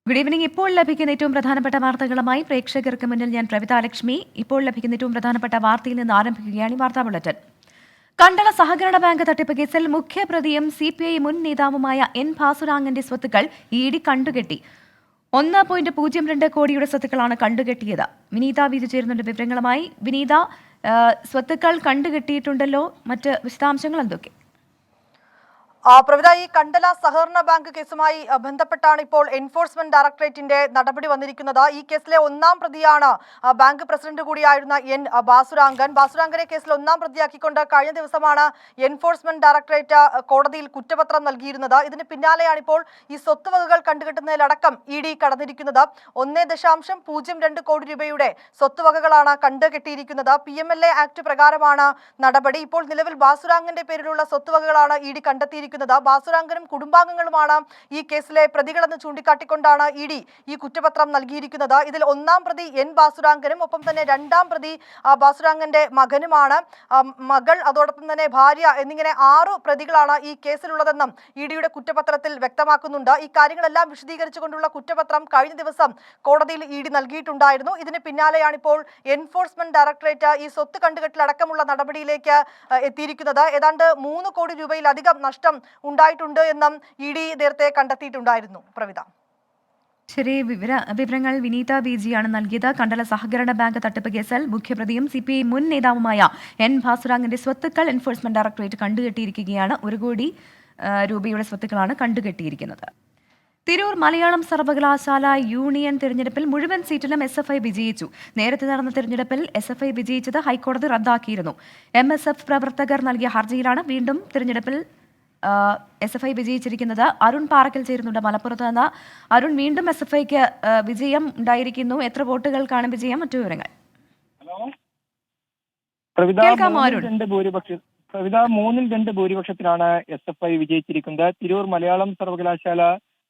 Good evening. ഇപ്പോൾ ലഭിക്കുന്ന ഏറ്റവും പ്രധാനപ്പെട്ട വാർത്തകളുമായി പ്രേക്ഷകർക്ക് മുന്നിൽ ഞാൻ പ്രവിത ലക്ഷ്മി. ഇപ്പോൾ ലഭിക്കുന്ന ഏറ്റവും പ്രധാനപ്പെട്ട വാർത്തയിൽ നിന്ന് ആരംഭിക്കുകയാണ് ഈ വാർത്താ ബുള്ളറ്റിൻ. കണ്ടള സഹകരണ ബാങ്ക് തട്ടിപ്പ് കേസിൽ മുഖ്യപ്രതിയും CPI മുൻ നേതാവുമായ N ഭാസുരാങ്ങന്റെ സ്വത്തുക്കൾ ED കണ്ടുകെട്ടി. 1.02 കോടിയുടെ സ്വത്തുക്കളാണ് കണ്ടുകെട്ടിയത്. വിനീത വിജി ചേരുന്നുണ്ട് വിവരങ്ങളുമായി. വിനീത, സ്വത്തുക്കൾ കണ്ടുകെട്ടിയിട്ടുണ്ടല്ലോ, മറ്റ് വിശദാംശങ്ങൾ എന്തൊക്കെ? പ്രവിത, ഈ കണ്ടല സഹകരണ ബാങ്ക് കേസുമായി ബന്ധപ്പെട്ടാണ് ഇപ്പോൾ എൻഫോഴ്സ്മെന്റ് ഡയറക്ടറേറ്റിന്റെ നടപടി വന്നിരിക്കുന്നത്. ഈ കേസിലെ ഒന്നാം പ്രതിയാണ് ബാങ്ക് പ്രസിഡന്റ് കൂടിയായിരുന്ന N ഭാസുരാങ്കനെ കേസിൽ ഒന്നാം പ്രതിയാക്കിക്കൊണ്ട് കഴിഞ്ഞ ദിവസമാണ് എൻഫോഴ്സ്മെന്റ് ഡയറക്ടറേറ്റ് കോടതിയിൽ കുറ്റപത്രം നൽകിയിരുന്നത്. ഇതിന് പിന്നാലെയാണ് ഇപ്പോൾ ഈ സ്വത്തുവകകൾ കണ്ടുകെട്ടുന്നതിലടക്കം ED കടന്നിരിക്കുന്നത്. 1.02 കോടി രൂപയുടെ സ്വത്തുവകകളാണ് കണ്ടുകെട്ടിയിരിക്കുന്നത്. PMLA ആക്ട് പ്രകാരമാണ് നടപടി. ഇപ്പോൾ നിലവിൽ ഭാസുരാങ്കന്റെ പേരിലുള്ള സ്വത്തുവകകളാണ് ED കണ്ടെത്തിയിരിക്കുന്നത്. ഭാസുരാങ്കനും കുടുംബാംഗങ്ങളുമാണ് ഈ കേസിലെ പ്രതികളെന്ന് ചൂണ്ടിക്കാട്ടിക്കൊണ്ടാണ് ED ഈ കുറ്റപത്രം നൽകിയിരിക്കുന്നത്. ഇതിൽ ഒന്നാം പ്രതി N ഭാസുരാങ്കനും ഒപ്പം തന്നെ രണ്ടാം പ്രതി ഭാസുരാങ്കന്റെ മകനുമാണ്. മകൾ, അതോടൊപ്പം തന്നെ ഭാര്യ എന്നിങ്ങനെ 6 പ്രതികളാണ് ഈ കേസിലുള്ളതെന്നും EDയുടെ കുറ്റപത്രത്തിൽ വ്യക്തമാക്കുന്നുണ്ട്. ഈ കാര്യങ്ങളെല്ലാം വിശദീകരിച്ചുകൊണ്ടുള്ള കുറ്റപത്രം കഴിഞ്ഞ ദിവസം കോടതിയിൽ ED നൽകിയിട്ടുണ്ടായിരുന്നു. ഇതിന് പിന്നാലെയാണ് ഇപ്പോൾ എൻഫോഴ്സ്മെന്റ് ഡയറക്ടറേറ്റ് ഈ സ്വത്ത് കണ്ടുകെട്ടിലടക്കമുള്ള നടപടിയിലേക്ക് എത്തിയിരിക്കുന്നത്. ഏതാണ്ട് 3 കോടി രൂപയിലധികം നഷ്ടം ഉണ്ടായിട്ടുണ്ട് എന്നും ED നേരത്തെ കണ്ടെത്തിയിട്ടുണ്ടായിരുന്നു. പ്രവിത, ശരി, വിവരങ്ങൾ വിനീത വിജിയാണ് നൽകിയത്. കണ്ടല സഹകരണ ബാങ്ക് തട്ടിപ്പ് കേസിൽ മുഖ്യപ്രതിയും CPI മുൻ നേതാവുമായ N ഭാസുരാങ്ങന്റെ സ്വത്തുക്കൾ എൻഫോഴ്സ്മെന്റ് ഡയറക്ടറേറ്റ് കണ്ടുകെട്ടിയിരിക്കുകയാണ്. 1 കോടി രൂപയുടെ സ്വത്തുക്കളാണ് കണ്ടുകെട്ടിയിരിക്കുന്നത്. തിരൂർ മലയാളം സർവകലാശാല യൂണിയൻ തിരഞ്ഞെടുപ്പിൽ മുഴുവൻ സീറ്റിലും SFI വിജയിച്ചു. നേരത്തെ നടന്ന തിരഞ്ഞെടുപ്പിൽ SFI വിജയിച്ചത് ഹൈക്കോടതി റദ്ദാക്കിയിരുന്നു. MSF പ്രവർത്തകർ നൽകിയ ഹർജിയിലാണ് വീണ്ടും തിരഞ്ഞെടുപ്പിൽ SFI വിജയിച്ചിരിക്കുന്നത്. അരുൺ പാറക്കൽ ചേരുന്നുണ്ട് മലപ്പുറത്ത് നിന്ന്. അരുൺ, വീണ്ടും SFIക്ക് വിജയം ഉണ്ടായിരിക്കുന്നു. എത്ര വോട്ടുകൾക്കാണ് വിജയം? മറ്റു വിവരങ്ങൾ കേൾക്കാമോ അരുൺ? 3-2 ഭൂരിപക്ഷത്തിലാണ് SFI വിജയിച്ചിരിക്കുന്നത്. തിരൂർ മലയാളം സർവകലാശാല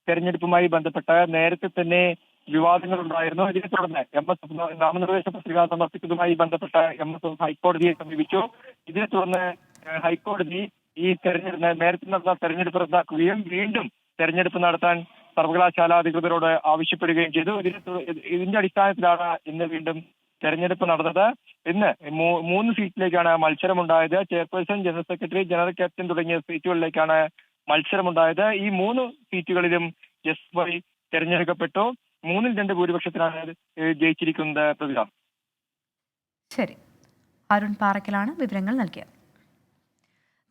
തെരഞ്ഞെടുപ്പുമായി ബന്ധപ്പെട്ട് നേരത്തെ തന്നെ വിവാദങ്ങൾ ഉണ്ടായിരുന്നു. ഇതിനെ തുടർന്ന് MSF നാമനിർദ്ദേശ പത്രിക സമർപ്പിച്ചതുമായി ബന്ധപ്പെട്ട് MSF ഹൈക്കോടതിയെ സമീപിച്ചു. ഇതിനെ തുടർന്ന് ഹൈക്കോടതി ഈ നേരത്തെ നടന്ന തെരഞ്ഞെടുപ്പ് റദ്ദാക്കുകയും വീണ്ടും തെരഞ്ഞെടുപ്പ് നടത്താൻ സർവകലാശാല അധികൃതരോട് ആവശ്യപ്പെടുകയും ചെയ്തു. ഇതിന്റെ അടിസ്ഥാനത്തിലാണ് ഇന്ന് വീണ്ടും തെരഞ്ഞെടുപ്പ് നടന്നത്. ഇന്ന് 3 സീറ്റിലേക്കാണ് മത്സരമുണ്ടായത്. Chairperson, general secretary, general captain തുടങ്ങിയ സീറ്റുകളിലേക്കാണ് മത്സരമുണ്ടായത്. ഈ 3 സീറ്റുകളിലും SFI തെരഞ്ഞെടുക്കപ്പെട്ടു. 3-2 ഭൂരിപക്ഷത്തിനാണ് ജയിച്ചിരിക്കുന്നത്. പ്രവിധ, ശരി, അരുൺ പാറക്കലാണ് വിവരങ്ങൾ നൽകിയത്.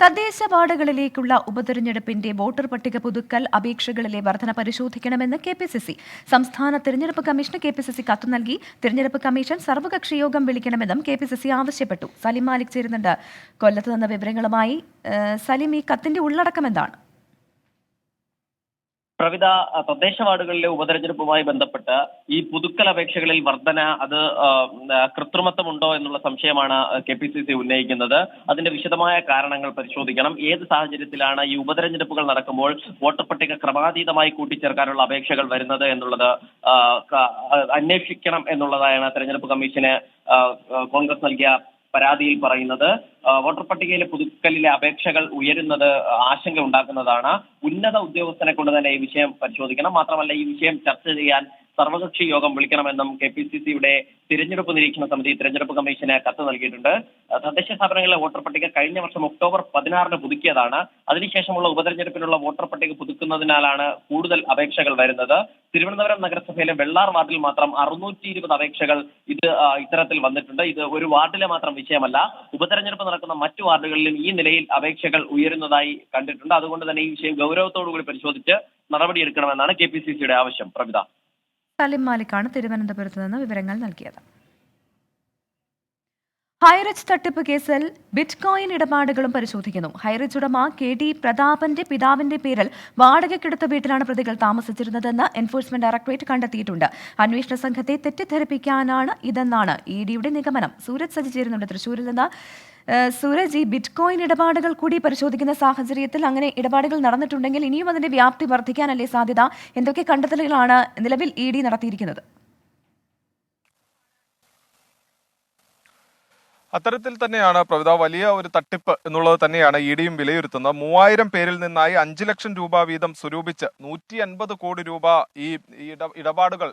തദ്ദേശ വാർഡുകളിലേക്കുള്ള ഉപതെരഞ്ഞെടുപ്പിന്റെ വോട്ടർ പട്ടിക പുതുക്കൽ അപേക്ഷകളിലെ വർധന പരിശോധിക്കണമെന്ന് KPCC. സംസ്ഥാന തെരഞ്ഞെടുപ്പ് കമ്മീഷന് KPCC കത്ത് നൽകി. തെരഞ്ഞെടുപ്പ് കമ്മീഷൻ സർവകക്ഷി യോഗം വിളിക്കണമെന്നും KPCC ആവശ്യപ്പെട്ടു. സലിം മാലിക് ചേരുന്നുണ്ട് കൊല്ലത്ത് നിന്ന് വിവരങ്ങളുമായി. സലിം, ഈ കത്തിന്റെ ഉള്ളടക്കം എന്താണ്? പ്രവിധ, തദ്ദേശ വാർഡുകളിലെ ഉപതെരഞ്ഞെടുപ്പുമായി ബന്ധപ്പെട്ട് ഈ പുതുക്കൽ അപേക്ഷകളിൽ വർധന അത് കൃത്രിമത്വമുണ്ടോ എന്നുള്ള സംശയമാണ് KPCC ഉന്നയിക്കുന്നത്. അതിന്റെ വിശദമായ കാരണങ്ങൾ പരിശോധിക്കണം. ഏത് സാഹചര്യത്തിലാണ് ഈ ഉപതെരഞ്ഞെടുപ്പുകൾ നടക്കുമ്പോൾ വോട്ടർ പട്ടിക ക്രമാതീതമായി കൂട്ടിച്ചേർക്കാനുള്ള അപേക്ഷകൾ വരുന്നത് എന്നുള്ളത് അന്വേഷിക്കണം എന്നുള്ളതാണ് തെരഞ്ഞെടുപ്പ് കമ്മീഷന് കോൺഗ്രസ് നൽകിയ പരാതിയിൽ പറയുന്നത്. വോട്ടർ പട്ടികയിലെ പുതുക്കലിലെ അപേക്ഷകൾ ഉയരുന്നത് ആശങ്ക ഉണ്ടാക്കുന്നതാണ്. ഉന്നത ഉദ്യോഗസ്ഥനെ കൊണ്ട് തന്നെ ഈ വിഷയം പരിശോധിക്കണം. മാത്രമല്ല, ഈ വിഷയം ചർച്ച ചെയ്യാൻ സർവകക്ഷി യോഗം വിളിക്കണമെന്നും KPCCയുടെ തിരഞ്ഞെടുപ്പ് നിരീക്ഷണ സമിതി തെരഞ്ഞെടുപ്പ് കമ്മീഷന് കത്ത് നൽകിയിട്ടുണ്ട്. തദ്ദേശ സ്ഥാപനങ്ങളിലെ വോട്ടർ പട്ടിക കഴിഞ്ഞ വർഷം ഒക്ടോബർ 16 പുതുക്കിയതാണ്. അതിനുശേഷമുള്ള ഉപതെരഞ്ഞെടുപ്പിനുള്ള വോട്ടർ പട്ടിക പുതുക്കുന്നതിനാലാണ് കൂടുതൽ അപേക്ഷകൾ വരുന്നത്. തിരുവനന്തപുരം നഗരസഭയിലെ വെള്ളാർ വാർഡിൽ മാത്രം 620 അപേക്ഷകൾ ഇത്തരത്തിൽ വന്നിട്ടുണ്ട്. ഇത് ഒരു വാർഡിലെ മാത്രം വിഷയമല്ല. ഉപതെരഞ്ഞെടുപ്പ് നടക്കുന്ന മറ്റു വാർഡുകളിലും ഈ നിലയിൽ അപേക്ഷകൾ ഉയരുന്നതായി കണ്ടിട്ടുണ്ട്. അതുകൊണ്ട് തന്നെ ഈ വിഷയം ഗൗരവത്തോടുകൂടി പരിശോധിച്ച് നടപടിയെടുക്കണമെന്നാണ് KPCCയുടെ ആവശ്യം. പ്രവിധ, സലിം മാലിക്കാണ് തിരുവനന്തപുരത്ത് നിന്ന് വിവരങ്ങൾ നൽകിയത്. ഹൈറിച്ച് തട്ടിപ്പ് കേസിൽ ബിറ്റ്കോയിൻ ഇടപാടുകളും പരിശോധിക്കുന്നു. ഹൈറിച്ച് ഉടമ KD പ്രതാപന്റെ പിതാവിന്റെ പേരിൽ വാടകയ്ക്കെടുത്ത വീട്ടിലാണ് പ്രതികൾ താമസിച്ചിരുന്നതെന്ന് എൻഫോഴ്സ്മെന്റ് ഡയറക്ടറേറ്റ് കണ്ടെത്തിയിട്ടുണ്ട്. അന്വേഷണ സംഘത്തെ തെറ്റിദ്ധരിപ്പിക്കാനാണ് ഇതെന്നാണ് EDയുടെ നിഗമനം. സൂരജ് സജി ചേരുന്നുണ്ട് തൃശ്ശൂരിൽ നിന്ന്. സൂരജ്, ഈ ബിറ്റ്കോയിൻ ഇടപാടുകൾ കൂടി പരിശോധിക്കുന്ന സാഹചര്യത്തിൽ അങ്ങനെ ഇടപാടുകൾ നടന്നിട്ടുണ്ടെങ്കിൽ ഇനിയും അതിന്റെ വ്യാപ്തി വർദ്ധിക്കാനല്ലേ സാധ്യത? എന്തൊക്കെ കണ്ടെത്തലുകളാണ് നിലവിൽ ED നടത്തിയിരിക്കുന്നത്? അത്തരത്തിൽ തന്നെയാണ് പ്രവിധ വലിയ ഒരു തട്ടിപ്പ് എന്നുള്ളത് തന്നെയാണ് ഇ ഡിയും വിലയിരുത്തുന്നത്. 3000 പേരിൽ നിന്നായി 5 ലക്ഷം രൂപ വീതം സ്വരൂപിച്ച് 150 കോടി രൂപ ഈ ഇടപാടുകൾ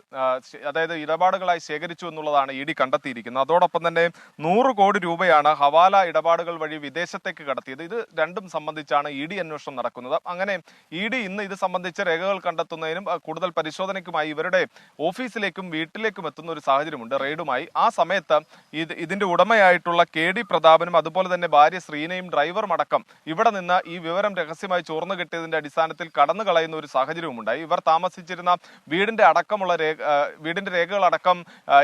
അതായത് ഇടപാടുകളായി ശേഖരിച്ചു എന്നുള്ളതാണ് ഇ ഡി കണ്ടെത്തിയിരിക്കുന്നത്. അതോടൊപ്പം തന്നെ 100 കോടി രൂപയാണ് ഹവാല ഇടപാടുകൾ വഴി വിദേശത്തേക്ക് കടത്തിയത്. ഇത് രണ്ടും സംബന്ധിച്ചാണ് ഇ ഡി അന്വേഷണം നടക്കുന്നത്. അങ്ങനെ ഇ ഡി ഇന്ന് ഇത് സംബന്ധിച്ച് രേഖകൾ കണ്ടെത്തുന്നതിനും കൂടുതൽ പരിശോധനയ്ക്കുമായി ഇവരുടെ ഓഫീസിലേക്കും വീട്ടിലേക്കും എത്തുന്ന ഒരു സാഹചര്യമുണ്ട് റെയ്ഡുമായി. ആ സമയത്ത് ഇതിന്റെ ഉടമയായിട്ടുള്ള കെ ഡി പ്രതാപനും അതുപോലെ തന്നെ ഭാര്യ ശ്രീനയും ഡ്രൈവറും അടക്കം ഇവിടെ നിന്ന് ഈ വിവരം രഹസ്യമായി ചോർന്നു കിട്ടിയതിന്റെ അടിസ്ഥാനത്തിൽ കടന്നു കളയുന്ന ഒരു സാഹചര്യവുമുണ്ടായി. ഇവർ താമസിച്ചിരുന്ന വീടിന്റെ രേഖകളടക്കം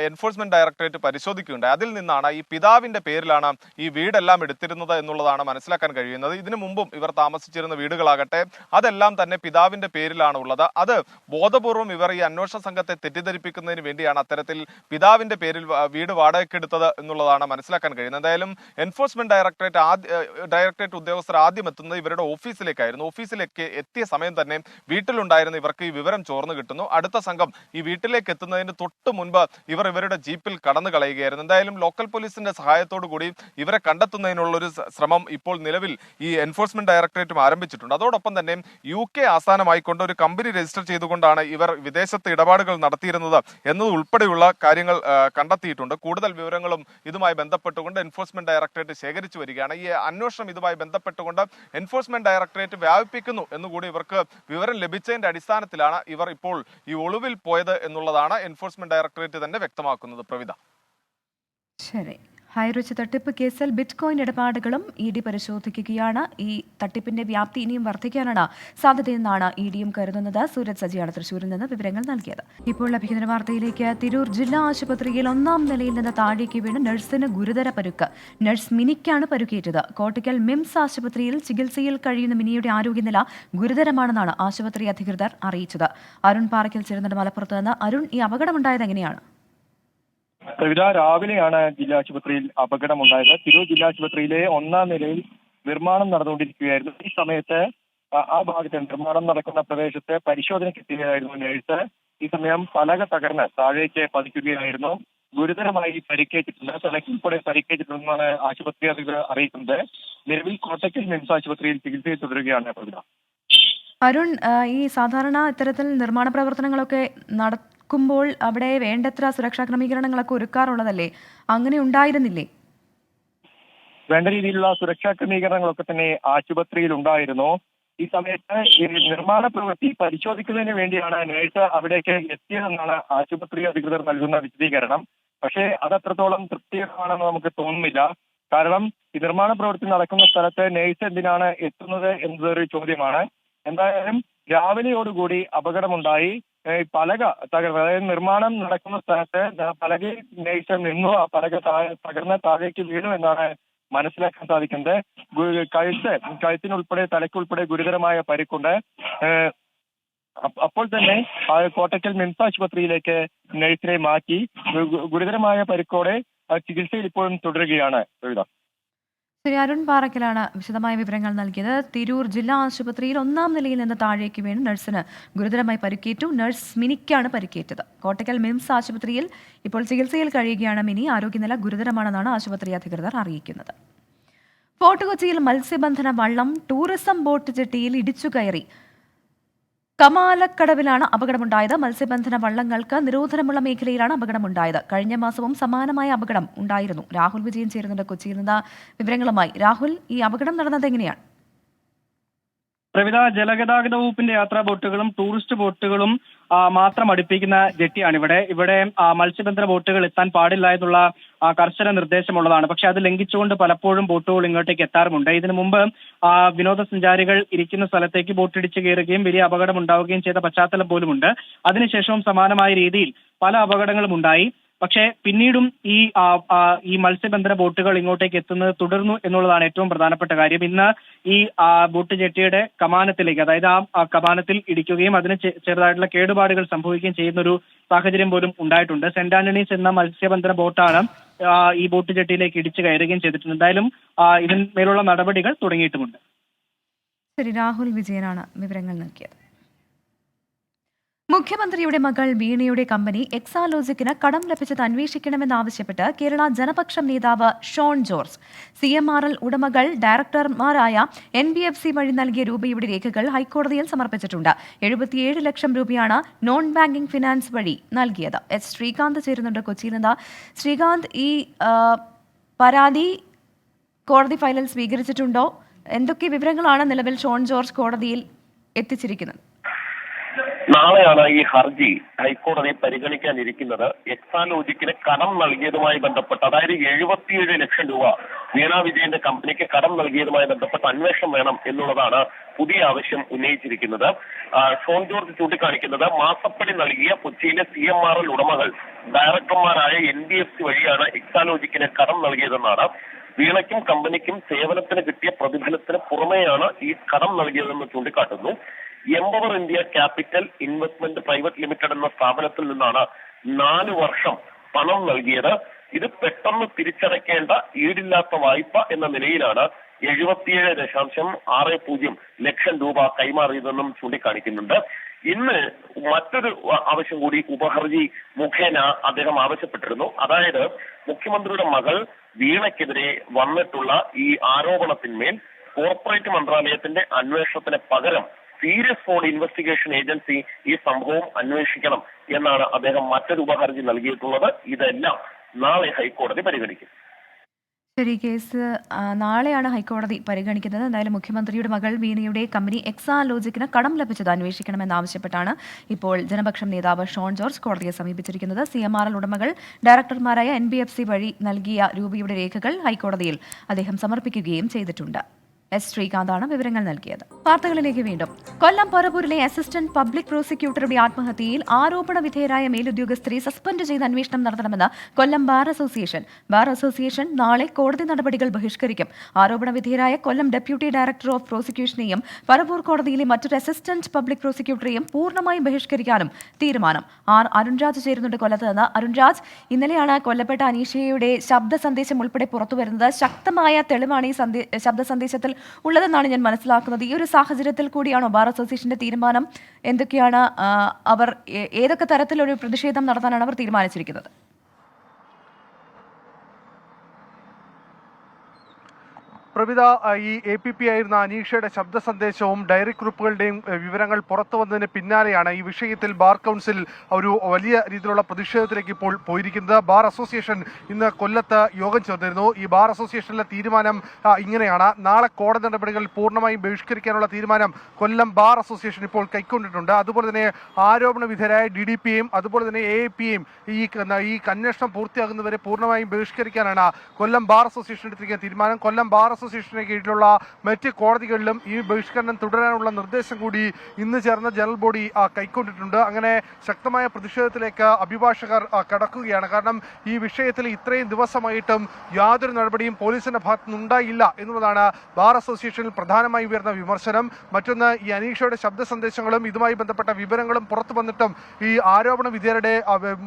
എൻഫോഴ്സ്മെന്റ് ഡയറക്ടറേറ്റ് പരിശോധിക്കുകയുണ്ടായി. അതിൽ നിന്നാണ് ഈ പിതാവിന്റെ പേരിലാണ് ഈ വീടെല്ലാം എടുത്തിരുന്നത് എന്നുള്ളതാണ് മനസ്സിലാക്കാൻ കഴിയുന്നത്. ഇതിനു മുമ്പും ഇവർ താമസിച്ചിരുന്ന വീടുകളാകട്ടെ അതെല്ലാം തന്നെ പിതാവിന്റെ പേരിലാണ് ഉള്ളത്. അത് ബോധപൂർവം ഇവർ ഈ അന്വേഷണ സംഘത്തെ തെറ്റിദ്ധരിപ്പിക്കുന്നതിന് വേണ്ടിയാണ് അത്തരത്തിൽ പിതാവിന്റെ പേരിൽ വീട് വാടകയ്ക്കെടുത്തത് എന്നുള്ളതാണ് മനസ്സിലാക്കാൻ കഴിയുന്നത്. എന്തായാലും എൻഫോഴ്സ്മെന്റ് ഡയറക്ടറേറ്റ് ഉദ്യോഗസ്ഥർ ആദ്യം എത്തുന്നത് ഇവരുടെ ഓഫീസിലേക്കായിരുന്നു. ഓഫീസിലേക്ക് എത്തിയ സമയം തന്നെ വീട്ടിലുണ്ടായിരുന്ന ഇവർക്ക് ഈ വിവരം ചോർന്നു കിട്ടുന്നു. അടുത്ത സംഘം ഈ വീട്ടിലേക്ക് എത്തുന്നതിന് തൊട്ട് മുൻപ് ഇവരുടെ ജീപ്പിൽ കടന്നു കളയുകയായിരുന്നു. എന്തായാലും ലോക്കൽ പോലീസിന്റെ സഹായത്തോടു കൂടി ഇവരെ കണ്ടെത്തുന്നതിനുള്ള ഒരു ശ്രമം ഇപ്പോൾ നിലവിൽ ഈ എൻഫോഴ്സ്മെന്റ് ഡയറക്ടറേറ്റും ആരംഭിച്ചിട്ടുണ്ട്. അതോടൊപ്പം തന്നെ UK ആസ്ഥാനമായിക്കൊണ്ട് ഒരു കമ്പനി രജിസ്റ്റർ ചെയ്തുകൊണ്ടാണ് ഇവർ വിദേശത്ത് ഇടപാടുകൾ നടത്തിയിരുന്നത് എന്നത് ഉൾപ്പെടെയുള്ള കാര്യങ്ങൾ കണ്ടെത്തിയിട്ടുണ്ട്. കൂടുതൽ വിവരങ്ങളും ഇതുമായി ബന്ധപ്പെട്ടുകൊണ്ട് എൻഫോഴ്സ്മെന്റ് ഡയറക്ടറേറ്റ് ശേഖരിച്ചു വരികയാണ്. ഈ അന്വേഷണം ഇതുമായി ബന്ധപ്പെട്ടുകൊണ്ട് എൻഫോഴ്സ്മെന്റ് ഡയറക്ടറേറ്റ് വ്യാപിപ്പിക്കുന്നു എന്നുകൂടി ഇവർക്ക് വിവരം ലഭിച്ചതിന്റെ അടിസ്ഥാനത്തിലാണ് ഇവർ ഇപ്പോൾ ഈ ഒളിവിൽ പോയത് എന്നുള്ളതാണ് എൻഫോഴ്സ്മെന്റ് ഡയറക്ടറേറ്റ് തന്നെ വ്യക്തമാക്കുന്നത്. പ്രവിധ. ശരി. ഹൈറിച്ച് തട്ടിപ്പ് കേസിൽ ബിറ്റ് കോയിൻ ഇടപാടുകളും ഇ ഡി പരിശോധിക്കുകയാണ്. ഈ തട്ടിപ്പിന്റെ വ്യാപ്തി ഇനിയും വർദ്ധിക്കാനാണ് സാധ്യതയെന്നാണ് ഇ ഡിയും കരുതുന്നത്. സൂരജ് സജിയാണ് തൃശ്ശൂരിൽ നിന്ന് വിവരങ്ങൾ നൽകിയത്. ഇപ്പോൾ ലഭിക്കുന്ന വാർത്തയിലേക്ക്. തിരൂർ ജില്ലാ ആശുപത്രിയിൽ 1-ാം നിലയിൽ നിന്ന് താഴേക്ക് വീണ് നഴ്സിന് ഗുരുതര പരുക്ക്. നഴ്സ് മിനിക്കാണ് പരുക്കേറ്റത്. കോട്ടയ്ക്കൽ മിംസ് ആശുപത്രിയിൽ ചികിത്സയിൽ കഴിയുന്ന മിനിയുടെ ആരോഗ്യനില ഗുരുതരമാണെന്നാണ് ആശുപത്രി അധികൃതർ അറിയിച്ചത്. അരുൺ പാറയ്ക്കൽ ചേരുന്നുണ്ട് മലപ്പുറത്ത് നിന്ന്. അരുൺ, ഈ അപകടമുണ്ടായത് എങ്ങനെയാണ്? രാവിലെയാണ് ജില്ലാ ആശുപത്രിയിൽ അപകടമുണ്ടായത്. തിരൂർ ജില്ലാ ആശുപത്രിയിലെ 1-ാം നിലയിൽ നിർമ്മാണം നടന്നുകൊണ്ടിരിക്കുകയായിരുന്നു. ഈ സമയത്ത് ആ ഭാഗത്ത് നിർമ്മാണം നടക്കുന്ന പ്രദേശത്ത് പരിശോധനയ്ക്ക് എത്തിയതായിരുന്നു നഴ്സ്. ഈ സമയം പലക തകർന്ന് താഴേക്ക് പതിക്കുകയായിരുന്നു. ഗുരുതരമായി പരിക്കേറ്റിട്ടുണ്ട്. തലയ്ക്കുൾപ്പെടെ പരിക്കേറ്റിട്ടുണ്ടെന്നാണ് ആശുപത്രി അധികൃതർ അറിയിക്കുന്നത്. നിലവിൽ കോട്ടയ്ക്കൽ മിംസ് ആശുപത്രിയിൽ ചികിത്സയിൽ തുടരുകയാണ് പ്രവിധ. അരുൺ, ഈ സാധാരണ ഇത്തരത്തിൽ നിർമ്മാണ പ്രവർത്തനങ്ങളൊക്കെ നടക്കുമ്പോൾ അവിടെ വേണ്ടത്ര സുരക്ഷാ ക്രമീകരണങ്ങളൊക്കെ ഒരുക്കാറുള്ളതല്ലേ? അങ്ങനെ ഉണ്ടായിരുന്നില്ലേ? വേണ്ട രീതിയിലുള്ള സുരക്ഷാ ക്രമീകരണങ്ങളൊക്കെ തന്നെ ആശുപത്രിയിൽ ഉണ്ടായിരുന്നു. ഈ സമയത്ത് ഈ നിർമ്മാണ പ്രവൃത്തി പരിശോധിക്കുന്നതിന് വേണ്ടിയാണ് നഴ്സ് അവിടേക്ക് എത്തിയതെന്നാണ് ആശുപത്രി അധികൃതർ നൽകുന്ന വിശദീകരണം. പക്ഷേ അത് അത്രത്തോളം തൃപ്തികരമാണെന്ന് നമുക്ക് തോന്നുന്നില്ല. കാരണം ഈ നിർമ്മാണ പ്രവൃത്തി നടക്കുന്ന സ്ഥലത്ത് നഴ്സ് എന്തിനാണ് എത്തുന്നത് എന്നതൊരു ചോദ്യമാണ്. എന്തായാലും രാവിലെയോടുകൂടി അപകടമുണ്ടായി. പലക തകർന്നു. അതായത് നിർമ്മാണം നടക്കുന്ന സ്ഥലത്ത് പലകയിൽ നഴ്സ് നിന്നു. ആ പലക തകർന്ന് താഴേക്ക് വീണു എന്നാണ് മനസ്സിലാക്കാൻ സാധിക്കുന്നത്. കഴുത്തിനുൾപ്പെടെ തലയ്ക്കുൾപ്പെടെ ഗുരുതരമായ പരിക്കുണ്ട്. അപ്പോൾ തന്നെ കോട്ടയ്ക്കൽ മിംസ് ആശുപത്രിയിലേക്ക് നഴ്സിനെ മാറ്റി. ഗുരുതരമായ പരിക്കോടെ ചികിത്സയിൽ ഇപ്പോഴും തുടരുകയാണ്. ശ്രീ അരുൺ പാറയ്ക്കലാണ് വിശദമായ വിവരങ്ങൾ നൽകിയത്. തിരൂർ ജില്ലാ ആശുപത്രിയിൽ 1-ാം നിലയിൽ നിന്ന് താഴേക്ക് വീണ് നഴ്സിന് ഗുരുതരമായി പരിക്കേറ്റു. നഴ്സ് മിനിക്കാണ് പരിക്കേറ്റത്. കോട്ടയ്ക്കൽ മിംസ് ആശുപത്രിയിൽ ഇപ്പോൾ ചികിത്സയിൽ കഴിയുകയാണ് മിനി. ആരോഗ്യനില ഗുരുതരമാണെന്നാണ് ആശുപത്രി അധികൃതർ അറിയിക്കുന്നത്. ഫോർട്ട് കൊച്ചിയിൽ മത്സ്യബന്ധന വള്ളം ടൂറിസം ബോട്ട് ജെട്ടിയിൽ ഇടിച്ചു കയറി. കമാലക്കടവിലാണ് അപകടമുണ്ടായത്. മത്സ്യബന്ധന വള്ളങ്ങൾക്ക് നിരോധനമുള്ള മേഖലയിലാണ് അപകടമുണ്ടായത്. കഴിഞ്ഞ മാസവും സമാനമായ അപകടം ഉണ്ടായിരുന്നു. രാഹുൽ വിജയൻ ചേരുന്നുണ്ട് കൊച്ചിയിൽ നിന്ന് വിവരങ്ങളുമായി. രാഹുൽ, ഈ അപകടം നടന്നത് എങ്ങനെയാണ്? പ്രവിധ, ജലഗതാഗത വകുപ്പിന്റെ യാത്രാ ബോട്ടുകളും ടൂറിസ്റ്റ് ബോട്ടുകളും മാത്രം അടുപ്പിക്കുന്ന ജെട്ടിയാണ് ഇവിടെ മത്സ്യബന്ധന ബോട്ടുകൾ എത്താൻ പാടില്ല എന്നുള്ള കർശന നിർദ്ദേശമുള്ളതാണ്. പക്ഷെ അത് ലംഘിച്ചുകൊണ്ട് പലപ്പോഴും ബോട്ടുകൾ ഇങ്ങോട്ടേക്ക് എത്താറുമുണ്ട്. ഇതിനു മുമ്പ് വിനോദസഞ്ചാരികൾ ഇരിക്കുന്ന സ്ഥലത്തേക്ക് ബോട്ടിടിച്ച് കയറുകയും വലിയ അപകടം ഉണ്ടാവുകയും ചെയ്ത പശ്ചാത്തലം പോലുമുണ്ട്. അതിനുശേഷവും സമാനമായ രീതിയിൽ പല അപകടങ്ങളും ഉണ്ടായി. പക്ഷേ പിന്നീടും ഈ മത്സ്യബന്ധന ബോട്ടുകൾ ഇങ്ങോട്ടേക്ക് എത്തുന്നത് തുടർന്നു എന്നുള്ളതാണ് ഏറ്റവും പ്രധാനപ്പെട്ട കാര്യം. ഇന്ന് ഈ ബോട്ട് ജെട്ടിയുടെ കമാനത്തിലേക്ക്, അതായത് ആ കമാനത്തിൽ ഇടിക്കുകയും അതിന് ചെറുതായിട്ടുള്ള കേടുപാടുകൾ സംഭവിക്കുകയും ചെയ്യുന്ന ഒരു സാഹചര്യം പോലും ഉണ്ടായിട്ടുണ്ട്. സെന്റ് ആന്റണീസ് എന്ന മത്സ്യബന്ധന ബോട്ടാണ് ഈ ബോട്ട് ജെട്ടിയിലേക്ക് ഇടിച്ചു കയറുകയും ചെയ്തിട്ടുണ്ട്. എന്തായാലും ഇതിന്മേലുള്ള നടപടികൾ തുടങ്ങിയിട്ടുമുണ്ട്. ശരി, രാഹുൽ വിജയനാണ് വിവരങ്ങൾ നൽകിയത്. മുഖ്യമന്ത്രിയുടെ മകൾ വീണയുടെ കമ്പനി എക്സാലോജിക്കിന് കടം ലഭിച്ചത് അന്വേഷിക്കണമെന്നാവശ്യപ്പെട്ട് കേരള ജനപക്ഷം നേതാവ് ഷോൺ ജോർജ്. CMRL ഉടമകൾ ഡയറക്ടർമാരായ NBFC വഴി നൽകിയ രൂപയുടെ രേഖകൾ ഹൈക്കോടതിയിൽ സമർപ്പിച്ചിട്ടുണ്ട്. 77 ലക്ഷം രൂപയാണ് നോൺ ബാങ്കിംഗ് ഫിനാൻസ് വഴി നൽകിയത്. ശ്രീകാന്ത് ചേരുന്നുണ്ട് കൊച്ചിയിൽ നിന്ന്. ശ്രീകാന്ത്, ഈ പരാതി കോടതി ഫയലിൽ സ്വീകരിച്ചിട്ടുണ്ടോ? എന്തൊക്കെ വിവരങ്ങളാണ് നിലവിൽ ഷോൺ ജോർജ് കോടതിയിൽ എത്തിച്ചിരിക്കുന്നത്? നാളെയാണ് ഈ ഹർജി ഹൈക്കോടതി പരിഗണിക്കാനിരിക്കുന്നത്. എക്സാലോജിക്കിന് കടം നൽകിയതുമായി ബന്ധപ്പെട്ട്, അതായത് 77 ലക്ഷം രൂപ വീണ വിജയന്റെ കമ്പനിക്ക് കടം നൽകിയതുമായി ബന്ധപ്പെട്ട് അന്വേഷണം വേണം എന്നുള്ളതാണ് പുതിയ ആവശ്യം ഉന്നയിച്ചിരിക്കുന്നത്. ഷോൺ ജോർജ് ചൂണ്ടിക്കാണിക്കുന്നത് മാസപ്പടി നൽകിയ കൊച്ചിയിലെ CMRL ഉടമകൾ ഡയറക്ടർമാരായ NBFC വഴിയാണ് എക്സാലോജിക്കിന് കടം നൽകിയതെന്നാണ്. വീണയ്ക്കും കമ്പനിക്കും സേവനത്തിന് കിട്ടിയ പ്രതിഫലത്തിന് പുറമെയാണ് ഈ കടം നൽകിയതെന്ന് ചൂണ്ടിക്കാട്ടുന്നു. Empower India capital investment private limited എന്ന സ്ഥാപനത്തിൽ നിന്നാണ് 4 വർഷം പണം നൽകിയത്. ഇത് പെട്ടെന്ന് തിരിച്ചടയ്ക്കേണ്ട ഈടില്ലാത്ത വായ്പ എന്ന നിലയിലാണ് 77.60 ലക്ഷം രൂപ കൈമാറിയതെന്നും ചൂണ്ടിക്കാണിക്കുന്നുണ്ട്. ഇന്ന് മറ്റൊരു ആവശ്യം കൂടി ഉപഹർജി മുഖേന അദ്ദേഹം ആവശ്യപ്പെട്ടിരുന്നു. അതായത് മുഖ്യമന്ത്രിയുടെ മകൾ വീണയ്ക്കെതിരെ വന്നിട്ടുള്ള ഈ ആരോപണത്തിന്മേൽ കോർപ്പറേറ്റ് മന്ത്രാലയത്തിന്റെ അന്വേഷണത്തിന് പകരം സീരിയസ് ഫ്രോഡ് ഇൻവെസ്റ്റിഗേഷൻ ഏജൻസി ഈ സംഭവം അന്വേഷിക്കണം എന്നാണ് അദ്ദേഹം മറ്റൊരു ഉപഹർജി നൽകിയിട്ടുള്ളത്. ഇതെല്ലാം നാളെ ഹൈക്കോടതി പരിഗണിക്കും. ശരി, കേസ് നാളെയാണ് ഹൈക്കോടതി പരിഗണിക്കുന്നത്. എന്തായാലും മുഖ്യമന്ത്രിയുടെ മകൾ വീണയുടെ കമ്പനി എക്സാലോജിക്കിന് കടം ലഭിച്ചത് അന്വേഷിക്കണമെന്നാവശ്യപ്പെട്ടാണ് ഇപ്പോൾ ജനപക്ഷം നേതാവ് ഷോൺ ജോർജ് കോടതിയെ സമീപിച്ചിരിക്കുന്നത്. CMRL ഉടമകൾ ഡയറക്ടർമാരായ NBFC വഴി നൽകിയ രൂപയുടെ രേഖകൾ ഹൈക്കോടതിയിൽ അദ്ദേഹം സമർപ്പിക്കുകയും ചെയ്തിട്ടുണ്ട്. ശ്രീകാന്താണ് വിവരങ്ങൾ നൽകിയത്. വാർത്തകളിലേക്ക് വീണ്ടും. കൊല്ലം പറവൂരിലെ അസിസ്റ്റന്റ് പബ്ലിക് പ്രോസിക്യൂട്ടറുടെ ആത്മഹത്യയിൽ ആരോപണ വിധേയരായ മേലുദ്യോഗസ്ഥരെ സസ്പെൻഡ് ചെയ്ത് അന്വേഷണം നടത്തണമെന്ന് കൊല്ലം ബാർ അസോസിയേഷൻ. ബാർ അസോസിയേഷൻ നാളെ കോടതി നടപടികൾ ബഹിഷ്കരിക്കും. ആരോപണ വിധേയരായ കൊല്ലം ഡെപ്യൂട്ടി ഡയറക്ടർ ഓഫ് പ്രോസിക്യൂഷനെയും പറവൂർ കോടതിയിലെ മറ്റൊരു അസിസ്റ്റന്റ് പബ്ലിക് പ്രോസിക്യൂട്ടറെയും പൂർണ്ണമായും ബഹിഷ്കരിക്കാനും തീരുമാനം. അരുൺരാജ് ചേരുന്നുണ്ട് കൊല്ലത്ത് നിന്ന്. അരുൺരാജ്, ഇന്നലെയാണ് കൊല്ലപ്പെട്ട അനീഷയുടെ ശബ്ദ സന്ദേശം ഉൾപ്പെടെ പുറത്തുവരുന്നത്. ശക്തമായ തെളിവാണ് ഈ ശബ്ദ സന്ദേശത്തിൽ ഉള്ളതെന്നാണ് ഞാൻ മനസ്സിലാക്കുന്നത്. ഈ ഒരു സാഹചര്യത്തിൽ കൂടിയാണോ ബാർ അസോസിയേഷന്റെ തീരുമാനം? എന്തൊക്കെയാണ് അവർ, ഏതൊക്കെ തരത്തിലൊരു പ്രതിഷേധം നടത്താനാണ് അവർ തീരുമാനിച്ചിരിക്കുന്നത്? പ്രവിത, ഈ APP ആയിരുന്ന അനീഷയുടെ ശബ്ദ സന്ദേശവും ഡയറി കുറിപ്പുകളുടെയും വിവരങ്ങൾ പുറത്തു വന്നതിന് പിന്നാലെയാണ് ഈ വിഷയത്തിൽ ബാർ കൗൺസിൽ ഒരു വലിയ രീതിയിലുള്ള പ്രതിഷേധത്തിലേക്ക് ഇപ്പോൾ പോയിരിക്കുന്നത്. ബാർ അസോസിയേഷൻ ഇന്ന് കൊല്ലത്ത് യോഗം ചേർന്നിരുന്നു. ഈ ബാർ അസോസിയേഷനിലെ തീരുമാനം ഇങ്ങനെയാണ്. നാളെ കോടതി നടപടികൾ പൂർണ്ണമായും ബഹിഷ്കരിക്കാനുള്ള തീരുമാനം കൊല്ലം ബാർ അസോസിയേഷൻ ഇപ്പോൾ കൈക്കൊണ്ടിട്ടുണ്ട്. അതുപോലെ തന്നെ ആരോപണ വിധേയരായ DDPയെയും അതുപോലെ തന്നെ AAPയെയും ഈ അന്വേഷണം പൂർത്തിയാകുന്നവരെ പൂർണ്ണമായും ബഹിഷ്കരിക്കാനാണ് കൊല്ലം ബാർ അസോസിയേഷൻ എടുത്തിരിക്കുന്ന തീരുമാനം. കൊല്ലം ബാർ അസോസിയേഷന് കീഴിലുള്ള മറ്റ് കോടതികളിലും ഈ ബഹിഷ്കരണം തുടരാനുള്ള നിർദ്ദേശം കൂടി ഇന്ന് ചേർന്ന ജനറൽ ബോഡി കൈക്കൊണ്ടിട്ടുണ്ട്. അങ്ങനെ ശക്തമായ പ്രതിഷേധത്തിലേക്ക് അഭിഭാഷകർ കടക്കുകയാണ്. കാരണം ഈ വിഷയത്തിൽ ഇത്രയും ദിവസമായിട്ടും യാതൊരു നടപടിയും പോലീസിന്റെ ഭാഗത്തുനിന്നുണ്ടായില്ല എന്നുള്ളതാണ് ബാർ അസോസിയേഷനിൽ പ്രധാനമായി ഉയർന്ന വിമർശനം. മറ്റൊന്ന്, ഈ അനീഷയുടെ ശബ്ദ സന്ദേശങ്ങളും ഇതുമായി ബന്ധപ്പെട്ട വിവരങ്ങളും പുറത്തു വന്നിട്ടും ഈ ആരോപണ വിധേയരുടെ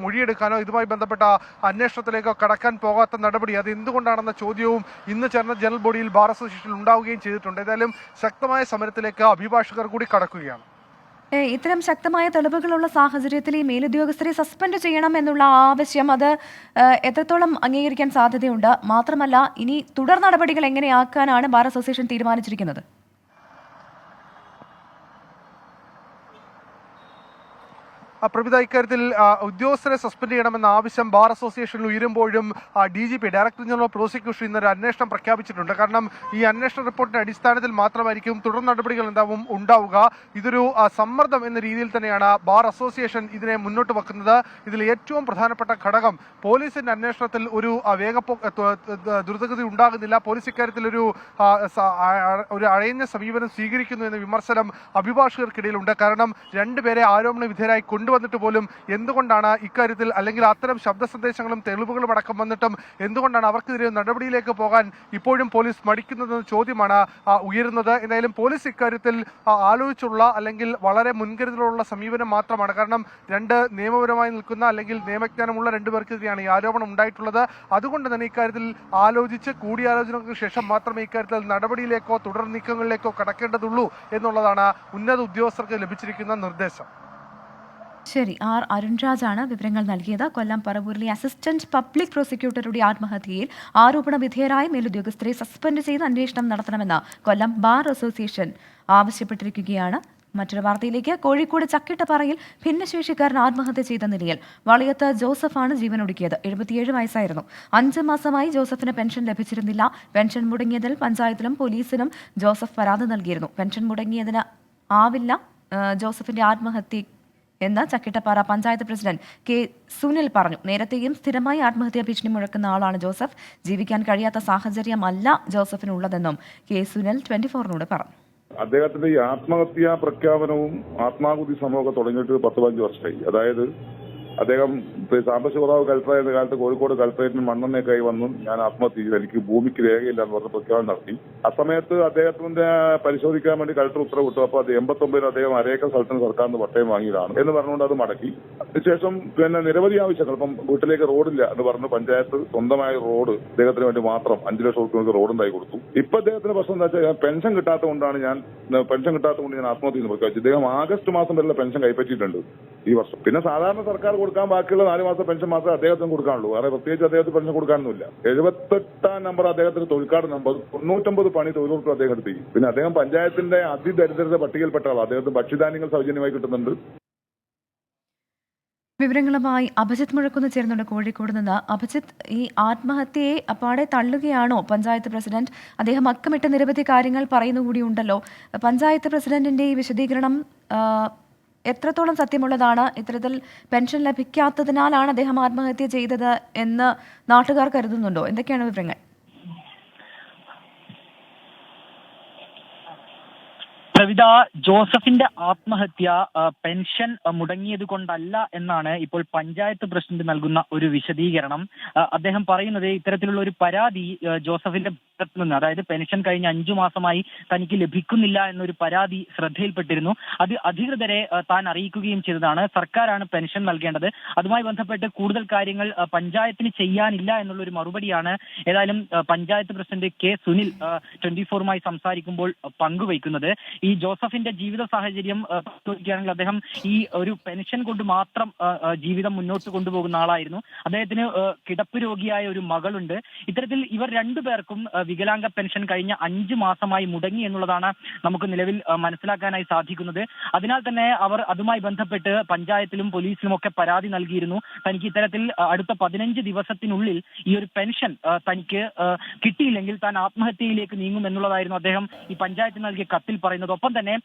മൊഴിയെടുക്കാനോ ഇതുമായി ബന്ധപ്പെട്ട അന്വേഷണത്തിലേക്കോ കടക്കാൻ പോകാത്ത നടപടി അത് എന്തുകൊണ്ടാണെന്ന ചോദ്യവും ഇന്ന് ചേർന്ന ജനറൽ ബോഡിയിൽ ബാർ അസോസിയേഷനിൽ ഉണ്ടാവുകയും ചെയ്തിട്ടുണ്ട്. ഏതായാലും ശക്തമായ സമരത്തിലേക്ക് അഭിഭാഷകർ കൂടി കടക്കുകയാണ്. ഇത്തരം ശക്തമായ തെളിവുകളുള്ള സാഹചര്യത്തിൽ ഈ മേലുദ്യോഗസ്ഥരെ സസ്പെൻഡ് ചെയ്യണം എന്നുള്ള ആവശ്യം അത് എത്രത്തോളം അംഗീകരിക്കാൻ സാധ്യതയുണ്ട്? മാത്രമല്ല, ഇനി തുടർ നടപടികൾ എങ്ങനെയാക്കാനാണ് ബാർ അസോസിയേഷൻ തീരുമാനിച്ചിരിക്കുന്നത്? പ്രവിധ, ഇക്കാര്യത്തിൽ ഉദ്യോഗസ്ഥരെ സസ്പെൻഡ് ചെയ്യണമെന്ന ആവശ്യം ബാർ അസോസിയേഷനിൽ ഉയരുമ്പോഴും DGP director general of prosecution ഇന്നൊരു അന്വേഷണം പ്രഖ്യാപിച്ചിട്ടുണ്ട്. കാരണം ഈ അന്വേഷണ റിപ്പോർട്ടിന്റെ അടിസ്ഥാനത്തിൽ മാത്രമായിരിക്കും തുടർ നടപടികൾ ഉണ്ടാവുക. ഇതൊരു സമ്മർദ്ദം എന്ന രീതിയിൽ തന്നെയാണ് ബാർ അസോസിയേഷൻ ഇതിനെ മുന്നോട്ട് വെക്കുന്നത്. ഇതിൽ ഏറ്റവും പ്രധാനപ്പെട്ട ഘടകം പോലീസിന്റെ അന്വേഷണത്തിൽ ഒരു ദ്രുതഗതി ഉണ്ടാകുന്നില്ല. പോലീസ് ഇക്കാര്യത്തിൽ ഒരു അഴഞ്ഞ സമീപനം സ്വീകരിക്കുന്നു എന്ന വിമർശനം അഭിഭാഷകർക്കിടയിലുണ്ട്. കാരണം രണ്ടുപേരെ ആരോപണ വിധേയരായി വന്നിട്ട് പോലും എന്തുകൊണ്ടാണ് ഇക്കാര്യത്തിൽ, അല്ലെങ്കിൽ അത്തരം ശബ്ദ സന്ദേശങ്ങളും തെളിവുകളും അടക്കം വന്നിട്ടും എന്തുകൊണ്ടാണ് അവർക്കെതിരെ നടപടിയിലേക്ക് പോകാൻ ഇപ്പോഴും പോലീസ് മടിക്കുന്നതെന്ന ചോദ്യമാണ് ഉയരുന്നത്. എന്തായാലും പോലീസ് ഇക്കാര്യത്തിൽ ആലോചിച്ചുള്ള അല്ലെങ്കിൽ വളരെ മുൻകരുതലുള്ള സമീപനം മാത്രമാണ്. കാരണം രണ്ട് നിയമപരമായി നിൽക്കുന്ന അല്ലെങ്കിൽ നിയമജ്ഞാനമുള്ള രണ്ടുപേർക്കെതിരെയാണ് ഈ ആരോപണം ഉണ്ടായിട്ടുള്ളത്. അതുകൊണ്ട് തന്നെ ഇക്കാര്യത്തിൽ ആലോചിച്ച് കൂടിയാലോചനകൾക്ക് ശേഷം മാത്രമേ ഇക്കാര്യത്തിൽ നടപടിയിലേക്കോ തുടർ നീക്കങ്ങളിലേക്കോ കടക്കേണ്ടതുള്ളൂ എന്നുള്ളതാണ് ഉന്നത ഉദ്യോഗസ്ഥർക്ക് ലഭിച്ചിരിക്കുന്ന നിർദ്ദേശം. ശരി, ആർ അരുൺരാജാണ് വിവരങ്ങൾ നൽകിയത്. കൊല്ലം പറവൂരിലെ അസിസ്റ്റന്റ് പബ്ലിക് പ്രോസിക്യൂട്ടറുടെ ആത്മഹത്യയിൽ ആരോപണ വിധേയരായ മേലുദ്യോഗസ്ഥരെ സസ്പെൻഡ് ചെയ്ത് അന്വേഷണം നടത്തണമെന്ന് കൊല്ലം ബാർ അസോസിയേഷൻ ആവശ്യപ്പെട്ടിരിക്കുകയാണ്. മറ്റൊരു വാർത്തയിലേക്ക്. കോഴിക്കോട് ചക്കിട്ടപ്പാറയിൽ ഭിന്നശേഷിക്കാരൻ ആത്മഹത്യ ചെയ്ത നിലയിൽ വളയത്ത് ജോസഫാണ് ജീവനൊടുക്കിയത്. 77 വയസ്സായിരുന്നു. 5 മാസമായി ജോസഫിന് പെൻഷൻ ലഭിച്ചിരുന്നില്ല. പെൻഷൻ മുടങ്ങിയതിൽ പഞ്ചായത്തിലും പോലീസിനും ജോസഫ് പരാതി നൽകിയിരുന്നു. പെൻഷൻ മുടങ്ങിയതിന് ആവില്ല ജോസഫിന്റെ ആത്മഹത്യ എന്ന് ചക്കിട്ടപ്പാറ പഞ്ചായത്ത് പ്രസിഡന്റ് കെ സുനിൽ പറഞ്ഞു. നേരത്തെയും സ്ഥിരമായി ആത്മഹത്യാ ഭീഷണി മുഴക്കുന്ന ആളാണ് ജോസഫ്. ജീവിക്കാൻ കഴിയാത്ത സാഹചര്യമല്ല ജോസഫിനുള്ളതെന്നും കെ സുനിൽ 24-നോട് പറഞ്ഞു. അദ്ദേഹത്തിന്റെ ഈ ആത്മഹത്യാ പ്രഖ്യാപനവും ആത്മാഹുതി സമരമൊക്കെ തുടങ്ങിയിട്ട് 10-15 വർഷമായി. അതായത് അദ്ദേഹം സാമ്പത്തിക കുറവ് കൽപ്പന കാലത്ത് കോഴിക്കോട് കൽപ്പനയിൽ മണ്ണെണ്ണയൊക്കെ വന്നു ഞാൻ ആത്മഹത്യ ചെയ്തു, എനിക്ക് ഭൂമിക്ക് രേഖയില്ല എന്ന് പറഞ്ഞ പ്രഖ്യാപനം നടത്തി. ആ സമയത്ത് അദ്ദേഹത്തിന്റെ പരിശോധിക്കാൻ വേണ്ടി കളക്ടർ ഉത്തരവിട്ടു. അപ്പോൾ അത് 89 അദ്ദേഹം അരേക്കർ സ്ഥലത്തിന് സർക്കാരിന് പട്ടയം വാങ്ങിയതാണ് എന്ന് പറഞ്ഞുകൊണ്ട് അത് മടക്കി. അതിനുശേഷം പിന്നെ നിരവധി ആവശ്യങ്ങൾ, ഇപ്പം വീട്ടിലേക്ക് റോഡില്ല എന്ന് പറഞ്ഞു പഞ്ചായത്ത് സ്വന്തമായ റോഡ് അദ്ദേഹത്തിന് വേണ്ടി മാത്രം 5 ലക്ഷം രൂപയ്ക്ക് റോഡ് ഉണ്ടായി കൊടുത്തു. ഇപ്പൊ അദ്ദേഹത്തിന്റെ പ്രശ്നം എന്താ വെച്ചാൽ പെൻഷൻ കിട്ടാത്തതുകൊണ്ടാണ് ഞാൻ ആത്മഹത്യ എന്ന് പ്രഖ്യാപിച്ചു. ഇദ്ദേഹം ആഗസ്റ്റ് മാസം വരെയുള്ള പെൻഷൻ കൈപ്പറ്റിയിട്ടുണ്ട് ഈ വർഷം. പിന്നെ സാധാരണ സർക്കാർ കൊടുക്കാൻ ബാക്കിയുള്ള 4 മാസം പെൻഷൻ മാത്രമേ അദ്ദേഹത്തിന് കൊടുക്കാനുള്ളൂ. വേറെ പ്രത്യേകിച്ച് അദ്ദേഹത്തിന് പെൻഷൻ കൊടുക്കാനൊന്നുമില്ല. 78-ാം നമ്പർ അദ്ദേഹത്തിന് തൊഴിൽക്കാട് നമ്പർ, 99 പണി തൊഴിലുറപ്പ് അദ്ദേഹം എടുത്തു. പിന്നെ അദ്ദേഹം പഞ്ചായത്തിന്റെ അതിദരിദ്രത പട്ടികയിൽപ്പെട്ട ആളാണ്. അദ്ദേഹത്തിന് ഭക്ഷ്യധാന്യങ്ങൾ സൗജന്യമായി കിട്ടുന്നുണ്ട്. വിവരങ്ങളുമായി അഭിജിത്ത് മുഴക്കുന്ന് ചേർന്നുണ്ട് കോഴിക്കോട് നിന്ന്. അഭിജിത്ത്, ഈ ആത്മഹത്യയെ അപ്പാടെ തള്ളുകയാണോ പഞ്ചായത്ത് പ്രസിഡന്റ്? അദ്ദേഹം അക്കമിട്ട് നിരവധി കാര്യങ്ങൾ പറയുന്നു കൂടിയുണ്ടല്ലോ. പഞ്ചായത്ത് പ്രസിഡന്റിന്റെ ഈ വിശദീകരണം എത്രത്തോളം സത്യമുള്ളതാണ്? ഇത്തരത്തിൽ പെൻഷൻ ലഭിക്കാത്തതിനാലാണ് അദ്ദേഹം ആത്മഹത്യ ചെയ്തത് എന്ന് നാട്ടുകാർ കരുതുന്നുണ്ടോ? എന്തൊക്കെയാണ് വിവരങ്ങൾ? പ്രവിത, ജോസഫിന്റെ ആത്മഹത്യ പെൻഷൻ മുടങ്ങിയത് കൊണ്ടല്ല എന്നാണ് ഇപ്പോൾ പഞ്ചായത്ത് പ്രസിഡന്റ് നൽകുന്ന ഒരു വിശദീകരണം. അദ്ദേഹം പറയുന്നത് ഇത്തരത്തിലുള്ള ഒരു പരാതി ജോസഫിന്റെ ഭാഗത്ത് നിന്ന്, അതായത് പെൻഷൻ കഴിഞ്ഞ 5 മാസമായി തനിക്ക് ലഭിക്കുന്നില്ല എന്നൊരു പരാതി ശ്രദ്ധയിൽപ്പെട്ടിരുന്നു. അത് അധികൃതരെ താൻ അറിയിക്കുകയും ചെയ്തതാണ്. സർക്കാരാണ് പെൻഷൻ നൽകേണ്ടത്. അതുമായി ബന്ധപ്പെട്ട് കൂടുതൽ കാര്യങ്ങൾ പഞ്ചായത്തിന് ചെയ്യാനില്ല എന്നുള്ള ഒരു മറുപടിയാണ് ഏതായാലും പഞ്ചായത്ത് പ്രസിഡന്റ് കെ സുനിൽ 24-മായി സംസാരിക്കുമ്പോൾ പങ്കുവയ്ക്കുന്നത്. ഈ ജോസഫിന്റെ ജീവിത സാഹചര്യം പരിശോധിക്കുകയാണെങ്കിൽ അദ്ദേഹം ഈ ഒരു പെൻഷൻ കൊണ്ട് മാത്രം ജീവിതം മുന്നോട്ട് കൊണ്ടുപോകുന്ന ആളായിരുന്നു. അദ്ദേഹത്തിന് കിടപ്പ് രോഗിയായ ഒരു മകളുണ്ട്. ഇത്തരത്തിൽ ഇവർ രണ്ടുപേർക്കും വികലാംഗ പെൻഷൻ കഴിഞ്ഞ 5 മാസമായി മുടങ്ങി എന്നുള്ളതാണ് നമുക്ക് നിലവിൽ മനസ്സിലാക്കാനായി സാധിക്കുന്നത്. അതിനാൽ തന്നെ അവർ അതുമായി ബന്ധപ്പെട്ട് പഞ്ചായത്തിലും പോലീസിലും ഒക്കെ പരാതി നൽകിയിരുന്നു. തനിക്ക് ഇത്തരത്തിൽ അടുത്ത 15 ദിവസത്തിനുള്ളിൽ ഈ ഒരു പെൻഷൻ തനിക്ക് കിട്ടിയില്ലെങ്കിൽ താൻ ആത്മഹത്യയിലേക്ക് നീങ്ങും എന്നുള്ളതായിരുന്നു അദ്ദേഹം ഈ പഞ്ചായത്തിന് നൽകിയ കത്തിൽ പറയുന്നത്. ഒപ്പം തന്നെ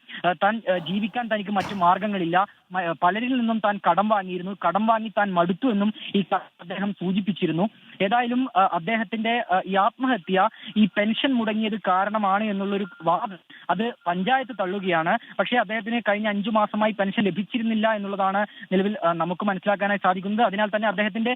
താൻ ജീവിക്കാൻ തനിക്ക് മറ്റു മാർഗങ്ങളില്ല, പലരിൽ നിന്നും താൻ കടം വാങ്ങിയിരുന്നു, കടം വാങ്ങി താൻ മടുത്തു എന്നും ഈ അദ്ദേഹം സൂചിപ്പിച്ചിരുന്നു. ഏതായാലും അദ്ദേഹത്തിന്റെ ഈ ആത്മഹത്യ ഈ പെൻഷൻ മുടങ്ങിയത് കാരണമാണ് എന്നുള്ളൊരു വാദം അത് പഞ്ചായത്ത് തള്ളുകയാണ്. പക്ഷേ അദ്ദേഹത്തിന് കഴിഞ്ഞ 5 മാസമായി പെൻഷൻ ലഭിച്ചിരുന്നില്ല എന്നുള്ളതാണ് നിലവിൽ നമുക്ക് മനസ്സിലാക്കാനായി സാധിക്കുന്നത്. അതിനാൽ തന്നെ അദ്ദേഹത്തിന്റെ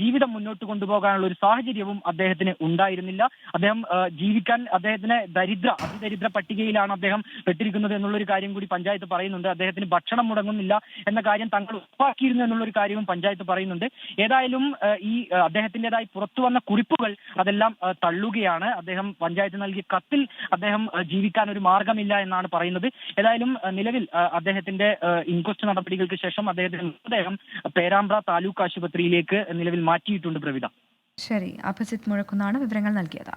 ജീവിതം മുന്നോട്ട് കൊണ്ടുപോകാനുള്ള ഒരു സാഹചര്യവും അദ്ദേഹത്തിന് ഉണ്ടായിരുന്നില്ല. അദ്ദേഹം ജീവിക്കാൻ അദ്ദേഹത്തിന് അതിദരിദ്ര പട്ടികയിലാണ് അദ്ദേഹം പെട്ടിരിക്കുന്നത് എന്നുള്ളൊരു കാര്യം കൂടി പഞ്ചായത്ത് പറയുന്നുണ്ട്. അദ്ദേഹത്തിന് ഭക്ഷണം മുടങ്ങുന്നില്ല എന്ന കാര്യം തങ്ങൾ ഉറപ്പാക്കിയിരുന്നു എന്നുള്ളൊരു കാര്യവും പഞ്ചായത്ത് പറയുന്നുണ്ട്. ഏതായാലും ഈ അദ്ദേഹത്തിൻ്റെതായി പുറത്തു വന്ന കുറിപ്പുകൾ അതെല്ലാം തള്ളുകയാണ്. അദ്ദേഹം പഞ്ചായത്ത് നൽകിയ കത്തിൽ അദ്ദേഹം ജീവിക്കാൻ ഒരു മാർഗമില്ല എന്നാണ് പറയുന്നത്. ഏതായാലും നിലവിൽ അദ്ദേഹത്തിന്റെ ഇൻക്വസ്റ്റ് നടപടികൾക്ക് ശേഷം അദ്ദേഹത്തിന്റെ മൃതദേഹം പേരാമ്പ്ര താലൂക്ക് ആശുപത്രിയിലേക്ക് നിലവിൽ മാറ്റിയിട്ടുണ്ട്. പ്രവിധ. ശരി, അഭിജിത്ത് മുഴക്കുന്നാണ് വിവരങ്ങൾ നൽകിയത്.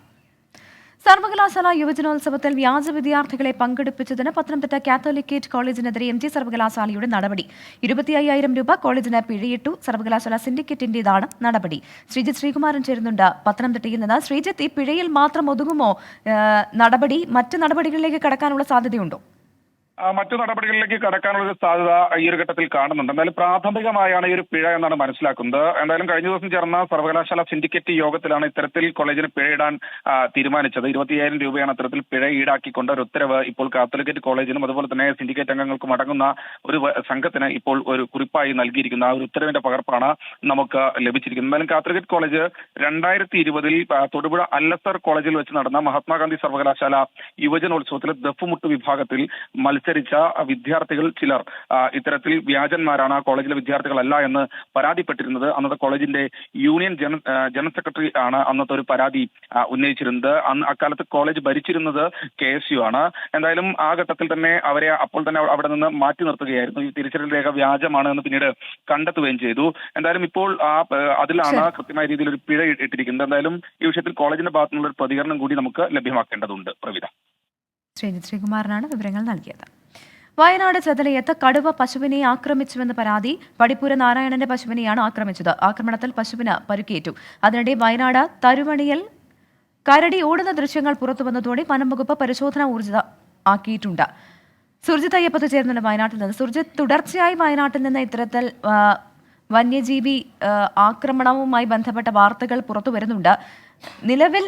സർവകലാശാല യുവജനോത്സവത്തിൽ വ്യാജ വിദ്യാർത്ഥികളെ പങ്കെടുപ്പിച്ചതിന് പത്തനംതിട്ട കാത്തോലിക്കേറ്റ് കോളേജിനെതിരെ MG സർവകലാശാലയുടെ നടപടി. 25,000 രൂപ കോളേജിന് പിഴയിട്ടു. സർവകലാശാല സിൻഡിക്കേറ്റിന്റേതാണ് നടപടി. ശ്രീജിത്ത് ശ്രീകുമാരൻ ചേരുന്നുണ്ട് പത്തനംതിട്ടയിൽ നിന്ന്. ശ്രീജിത്ത്, ഈ പിഴയിൽ മാത്രം ഒതുങ്ങുമോ നടപടി? മറ്റ് നടപടികളിലേക്ക് കടക്കാനുള്ള സാധ്യതയുണ്ടോ? മറ്റു നടപടികളിലേക്ക് കടക്കാനുള്ള സാധ്യത ഈ ഒരു ഘട്ടത്തിൽ കാണുന്നുണ്ട്. എന്തായാലും പ്രാഥമികമായാണ് ഈ ഒരു പിഴ എന്നാണ് മനസ്സിലാക്കുന്നത്. എന്തായാലും കഴിഞ്ഞ ദിവസം ചേർന്ന സർവകലാശാല സിൻഡിക്കേറ്റ് യോഗത്തിലാണ് ഇത്തരത്തിൽ കോളേജിന് പിഴയിടാൻ തീരുമാനിച്ചത്. 25,000 രൂപയാണ് അത്തരത്തിൽ പിഴ ഈടാക്കിക്കൊണ്ട് ഒരു ഉത്തരവ് ഇപ്പോൾ കാത്തോലിക്കേറ്റ് കോളേജിനും അതുപോലെ തന്നെ സിൻഡിക്കേറ്റ് അംഗങ്ങൾക്കും അടങ്ങുന്ന ഒരു സംഘത്തിന് ഇപ്പോൾ ഒരു കുറിപ്പായി നൽകിയിരിക്കുന്ന ഒരു ഉത്തരവിന്റെ പകർപ്പാണ് നമുക്ക് ലഭിച്ചിരിക്കുന്നത്. എന്തായാലും കാത്തോലിക്കേറ്റ് കോളേജ് 2020-ൽ തൊടുപുഴ അല്ലസർ കോളേജിൽ വെച്ച് നടന്ന മഹാത്മാഗാന്ധി സർവകലാശാല യുവജനോത്സവത്തിൽ ദഫ്മുട്ട് വിഭാഗത്തിൽ മത്സരിച്ച വിദ്യാർത്ഥികൾ ചിലർ ഇത്തരത്തിൽ വ്യാജന്മാരാണ്, ആ കോളേജിലെ വിദ്യാർത്ഥികളല്ല എന്ന് പരാതിപ്പെട്ടിരുന്നത്. അന്നത്തെ കോളേജിന്റെ യൂണിയൻ ജനറൽ സെക്രട്ടറി ആണ് അന്നത്തെ ഒരു പരാതി ഉന്നയിച്ചിരുന്നത്. അക്കാലത്ത് കോളേജ് ഭരിച്ചിരുന്നത് KSU ആണ്. എന്തായാലും ആ ഘട്ടത്തിൽ തന്നെ അവരെ അപ്പോൾ തന്നെ അവിടെ നിന്ന് മാറ്റി നിർത്തുകയായിരുന്നു. ഈ തിരിച്ചറിയൽ രേഖ വ്യാജമാണ് എന്ന് പിന്നീട് കണ്ടെത്തുകയും ചെയ്തു. എന്തായാലും ഇപ്പോൾ അതിലാണ് കൃത്യമായ രീതിയിൽ ഒരു പിഴ ഇട്ടിരിക്കുന്നത്. എന്തായാലും ഈ വിഷയത്തിൽ കോളേജിന്റെ ഭാഗത്തു നിന്നുള്ള ഒരു പ്രതികരണം കൂടി നമുക്ക് ലഭ്യമാക്കേണ്ടതുണ്ട്. പ്രവിധ ശ്രീകുമാറിനാണ് വിവരങ്ങൾ നൽകിയത്. വയനാട് ചെതലയത്ത് കടുവ പശുവിനെ ആക്രമിച്ചുവെന്ന് പരാതി. പടിപ്പുര നാരായണന്റെ പശുവിനെയാണ് ആക്രമിച്ചത്. ആക്രമണത്തിൽ പശുവിന് പരിക്കേറ്റു. അതിനിടെ വയനാട് തരുവണിയിൽ കരടി ഓടുന്ന ദൃശ്യങ്ങൾ പുറത്തുവന്നതോടെ വനംവകുപ്പ് പരിശോധന ഊർജിതമാക്കിയിട്ടുണ്ട്. സുർജിത് അയ്യപ്പത്ത് ചേർന്നുണ്ട് വയനാട്ടിൽ നിന്ന്. സുർജിത്, തുടർച്ചയായി വയനാട്ടിൽ നിന്ന് ഇത്തരത്തിൽ വന്യജീവി ആക്രമണവുമായി ബന്ധപ്പെട്ട വാർത്തകൾ പുറത്തു വരുന്നുണ്ട്. നിലവിൽ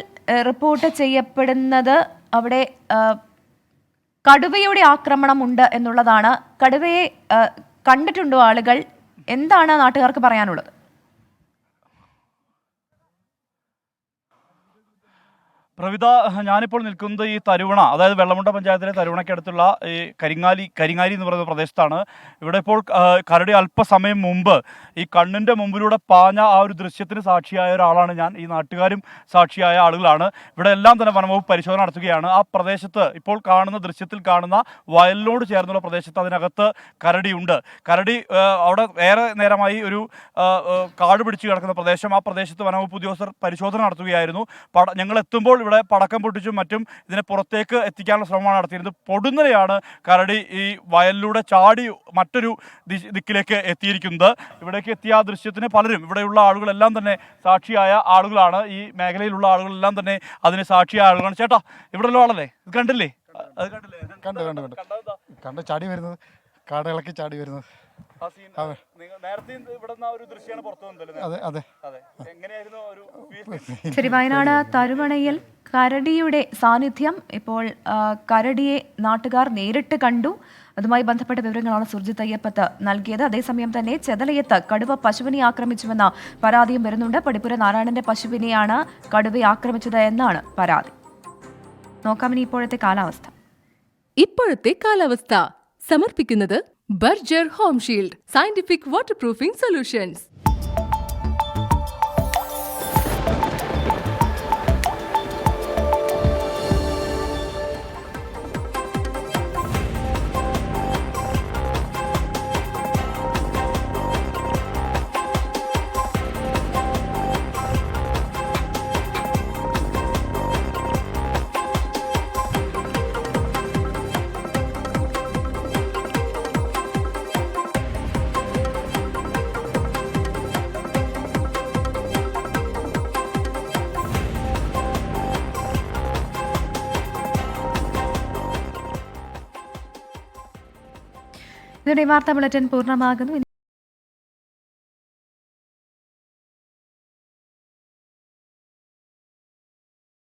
റിപ്പോർട്ട് ചെയ്യപ്പെടുന്നത് അവിടെ കടുവയുടെ ആക്രമണം ഉണ്ട് എന്നുള്ളതാണ്. കടുവയെ കണ്ടിട്ടുണ്ടോ ആളുകൾ? എന്താണ് നാട്ടുകാർക്ക് പറയാനുള്ളത്? പ്രവിധ, ഞാനിപ്പോൾ നിൽക്കുന്നത് ഈ തരുവണ, അതായത് വെള്ളമുണ്ട പഞ്ചായത്തിലെ തരുവണയ്ക്കടുത്തുള്ള ഈ കരിങ്ങാലി എന്ന് പറയുന്ന പ്രദേശത്താണ്. ഇവിടെ ഇപ്പോൾ കരടി അല്പസമയം മുമ്പ് ഈ കണ്ണിൻ്റെ മുമ്പിലൂടെ പാഞ്ഞ ആ ഒരു ദൃശ്യത്തിന് സാക്ഷിയായ ഒരാളാണ് ഞാൻ. ഈ നാട്ടുകാരും സാക്ഷിയായ ആളുകളാണ്. ഇവിടെ എല്ലാം തന്നെ വനംവകുപ്പ് പരിശോധന നടത്തുകയാണ്. ആ പ്രദേശത്ത് ഇപ്പോൾ കാണുന്ന ദൃശ്യത്തിൽ കാണുന്ന വയലിനോട് ചേർന്നുള്ള പ്രദേശത്ത് അതിനകത്ത് കരടിയുണ്ട്. കരടി അവിടെ ഏറെ നേരമായി ഒരു കാട് പിടിച്ച് കിടക്കുന്ന പ്രദേശം. ആ പ്രദേശത്ത് വനംവകുപ്പ് ഉദ്യോഗസ്ഥർ പരിശോധന നടത്തുകയായിരുന്നു. ഞങ്ങൾ എത്തുമ്പോൾ ഇവിടെ പടക്കം പൊട്ടിച്ചും മറ്റും ഇതിനെ പുറത്തേക്ക് എത്തിക്കാനുള്ള ശ്രമമാണ് നടത്തിയിരുന്നത്. പൊടുന്നനെയാണ് കരടി ഈ വയലിലൂടെ ചാടി മറ്റൊരു ദിക്കിലേക്ക് എത്തിയിരിക്കുന്നത്. ഇവിടേക്ക് എത്തിയ ആ ദൃശ്യത്തിന് പലരും, ഇവിടെയുള്ള ആളുകളെല്ലാം തന്നെ സാക്ഷിയായ ആളുകളാണ്. ഈ മേഖലയിലുള്ള ആളുകളെല്ലാം തന്നെ അതിന് സാക്ഷിയായ ആളുകളാണ്. ചേട്ടാ, ഇവിടെയുള്ള ആളല്ലേ? ഇത് കണ്ടില്ലേ? അത് കണ്ടില്ലേ? കണ്ട് ചാടി വരുന്നത്, കാടിളക്കി ചാടി വരുന്നത്. ശരി, വയനാട് തരുവണയിൽ കരടിയുടെ സാന്നിധ്യം. ഇപ്പോൾ കരടിയെ നാട്ടുകാർ നേരിട്ട് കണ്ടു. അതുമായി ബന്ധപ്പെട്ട വിവരങ്ങളാണ് സുർജിത് അയ്യപ്പത്ത് നൽകിയത്. അതേസമയം തന്നെ ചെതലയത്ത് കടുവ പശുവിനെ ആക്രമിച്ചുവെന്ന പരാതിയും വരുന്നുണ്ട്. പടിപ്പുര നാരായണന്റെ പശുവിനെയാണ് കടുവയെ ആക്രമിച്ചത് എന്നാണ് പരാതി. നോക്കാം ഇനി ഇപ്പോഴത്തെ കാലാവസ്ഥ സമർപ്പിക്കുന്നത് Berger home shield, scientific water proofing solutions. ഇതോടെ വാർത്താ ബുള്ളറ്റിൻ പൂർണ്ണമാകുന്നു.